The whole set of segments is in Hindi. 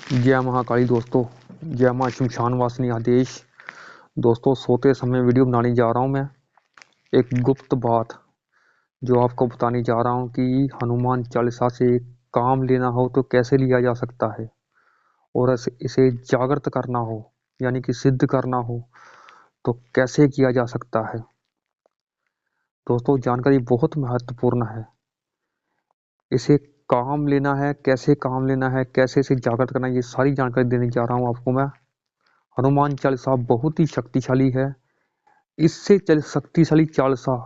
जय महाकाली दोस्तों, जय माँ शमशान वासिनी आदेश। दोस्तों, सोते समय वीडियो बनाने जा रहा हूँ मैं। एक गुप्त बात जो आपको बताने जा रहा हूँ कि हनुमान चालीसा से काम लेना हो तो कैसे लिया जा सकता है, और इसे जागृत करना हो यानी कि सिद्ध करना हो तो कैसे किया जा सकता है। दोस्तों, जानकारी बहुत महत्वपूर्ण है। इसे काम लेना है, कैसे काम लेना है, कैसे इसे जागृत करना है, ये सारी जानकारी देने जा रहा हूँ आपको मैं। हनुमान चालीसा बहुत ही शक्तिशाली है। इससे शक्तिशाली चालीसा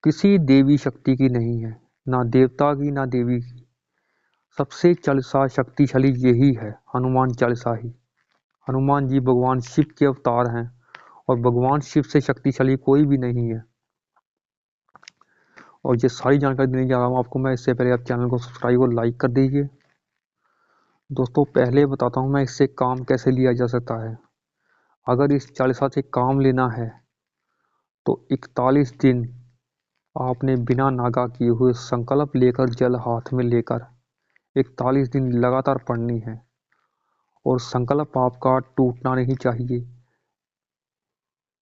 किसी देवी शक्ति की नहीं है, ना देवता की ना देवी की। सबसे चालीसा शक्तिशाली यही है, हनुमान चालीसा ही। हनुमान जी भगवान शिव के अवतार हैं और भगवान शिव से शक्तिशाली कोई भी नहीं है। और ये सारी जानकारी देने जा रहा हूँ आपको मैं। इससे पहले आप चैनल को सब्सक्राइब और लाइक कर दीजिए। दोस्तों, पहले बताता हूँ मैं इससे काम कैसे लिया जा सकता है। अगर इस चालीसा से काम लेना है तो 41 दिन आपने बिना नागा किए हुए संकल्प लेकर जल हाथ में लेकर 41 दिन लगातार पढ़नी है, और संकल्प आपका टूटना नहीं चाहिए।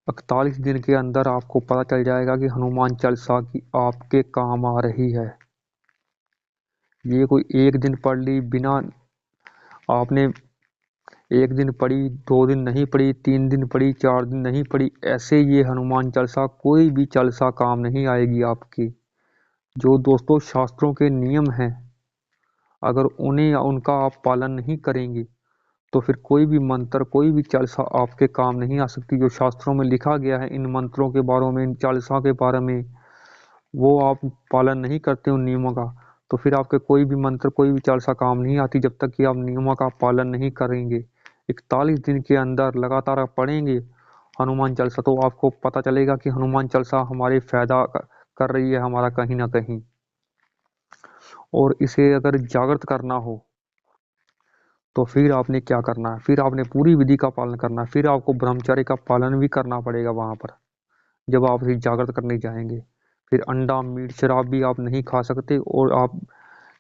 41 दिन के अंदर आपको पता चल जाएगा कि हनुमान चालीसा की आपके काम आ रही है। ये कोई एक दिन पढ़ ली बिना, आपने एक दिन पढ़ी, 2 दिन नहीं पढ़ी, 3 दिन पढ़ी, 4 दिन नहीं पढ़ी, ऐसे ये हनुमान चालीसा कोई भी चालीसा काम नहीं आएगी आपकी। जो दोस्तों शास्त्रों के नियम हैं, अगर उनका आप पालन नहीं करेंगे तो फिर कोई भी मंत्र, कोई भी चालीसा आपके काम नहीं आ सकती। जो शास्त्रों में लिखा गया है इन मंत्रों के बारे में, इन चालीसा के बारे में, वो आप पालन नहीं करते उन नियमों का, तो फिर आपके कोई भी मंत्र, कोई भी चालीसा काम नहीं आती जब तक कि आप नियमों का पालन नहीं करेंगे। 41 दिन के अंदर लगातार आप पढ़ेंगे हनुमान चालीसा तो आपको पता चलेगा कि हनुमान चालीसा हमारे फायदा कर रही है हमारा कहीं ना कहीं। और इसे अगर जागृत करना हो तो फिर आपने क्या करना है, फिर आपने पूरी विधि का पालन करना है। फिर आपको ब्रह्मचर्य का पालन भी करना पड़ेगा वहां पर, जब आप इसे जागृत करने जाएंगे। फिर अंडा मीट शराब भी आप नहीं खा सकते, और आप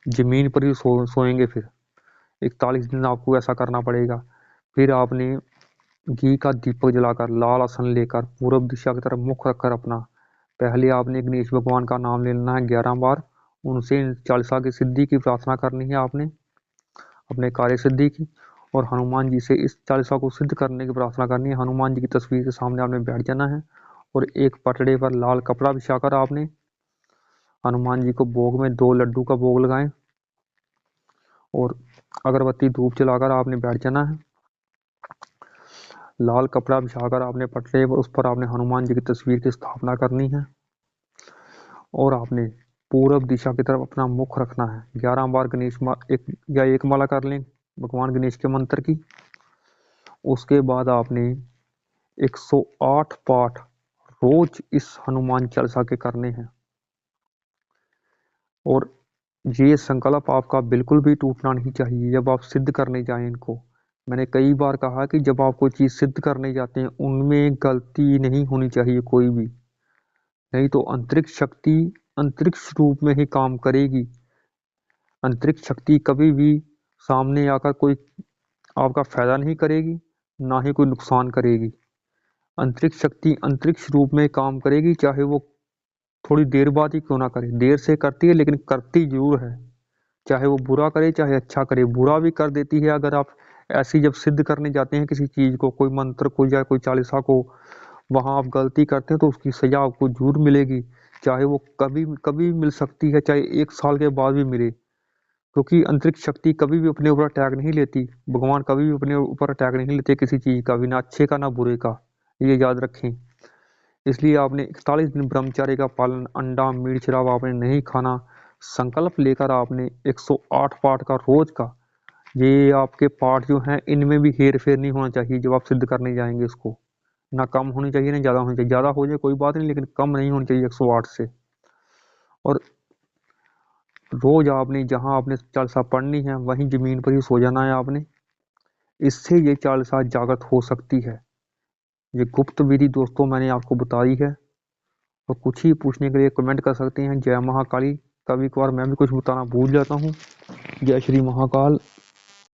जमीन पर ही सोएंगे। फिर 41 दिन आपको ऐसा करना पड़ेगा। फिर आपने घी का दीपक जलाकर, लाल आसन लेकर, पूर्व दिशा की तरफ मुख रखकर अपना, पहले आपने गणेश भगवान का नाम लेना है 11 बार। उनसे चालीसा की सिद्धि की प्रार्थना करनी है आपने, अपने कार्य सिद्धि की। और हनुमान जी से इस चालीसा को सिद्ध करने की प्रार्थना करनी है। हनुमान जी की तस्वीर के सामने आपने बैठ जाना है, और एक पटड़े पर लाल कपड़ा बिछाकर आपने हनुमान जी को भोग में 2 लड्डू का भोग लगाएं, और अगरबत्ती धूप जलाकर आपने बैठ जाना है। लाल कपड़ा बिछाकर आपने पटड़े पर, उस पर आपने हनुमान जी की तस्वीर की स्थापना करनी है, और आपने पूरब दिशा की तरफ अपना मुख रखना है। 11 बार गणेश एक माला कर लें भगवान गणेश के मंत्र की। उसके बाद आपने 108 पाठ रोज इस हनुमान चालीसा के करने हैं। और ये संकल्प आपका बिल्कुल भी टूटना नहीं चाहिए जब आप सिद्ध करने जाएं इनको। मैंने कई बार कहा कि जब आप कोई चीज़ सिद्ध करने जाते हैं उनमें गलती नहीं होनी चाहिए कोई भी, नहीं तो अंतरिक्ष शक्ति अंतरिक्ष रूप में ही काम करेगी। अंतरिक्ष शक्ति कभी भी सामने आकर कोई आपका फायदा नहीं करेगी, ना ही कोई नुकसान करेगी। अंतरिक्ष शक्ति अंतरिक्ष रूप में काम करेगी, चाहे वो थोड़ी देर बाद ही क्यों ना करे। देर से करती है लेकिन करती जरूर है। चाहे वो बुरा करे चाहे अच्छा करे, बुरा भी कर देती है। अगर आप ऐसी जब सिद्ध करने जाते हैं किसी चीज को, कोई मंत्र को या कोई चालीसा को, वहां आप गलती करते हैं तो उसकी सजा आपको जरूर मिलेगी। चाहे वो कभी कभी मिल सकती है, चाहे 1 साल के बाद भी मिले, क्योंकि अंतरिक्ष शक्ति कभी भी अपने ऊपर अटैक नहीं लेती। भगवान कभी भी अपने ऊपर अटैक नहीं लेते किसी चीज का भी, ना अच्छे का ना बुरे का, ये याद रखें। इसलिए आपने 41 दिन ब्रह्मचर्य का पालन, अंडा मीट शराब आपने नहीं खाना। संकल्प लेकर आपने 108 पाठ का रोज का, ये आपके पाठ जो हैं इनमें भी हेर फेर नहीं होना चाहिए। जब आप सिद्ध करने जाएंगे इसको, ना कम होनी चाहिए ना ज़्यादा होनी चाहिए। ज़्यादा हो जाए कोई बात नहीं, लेकिन कम नहीं होनी चाहिए 108 से। और रोज आपने जहाँ आपने चालीसा पढ़नी है वहीं जमीन पर ही सो जाना है आपने। इससे ये चालीसा जागृत हो सकती है। ये गुप्त विधि दोस्तों मैंने आपको बताई है, और कुछ ही पूछने के लिए कमेंट कर सकते हैं। जय महाकाली। कभी कभार मैं भी कुछ बताना भूल जाता हूँ। जय श्री महाकाल।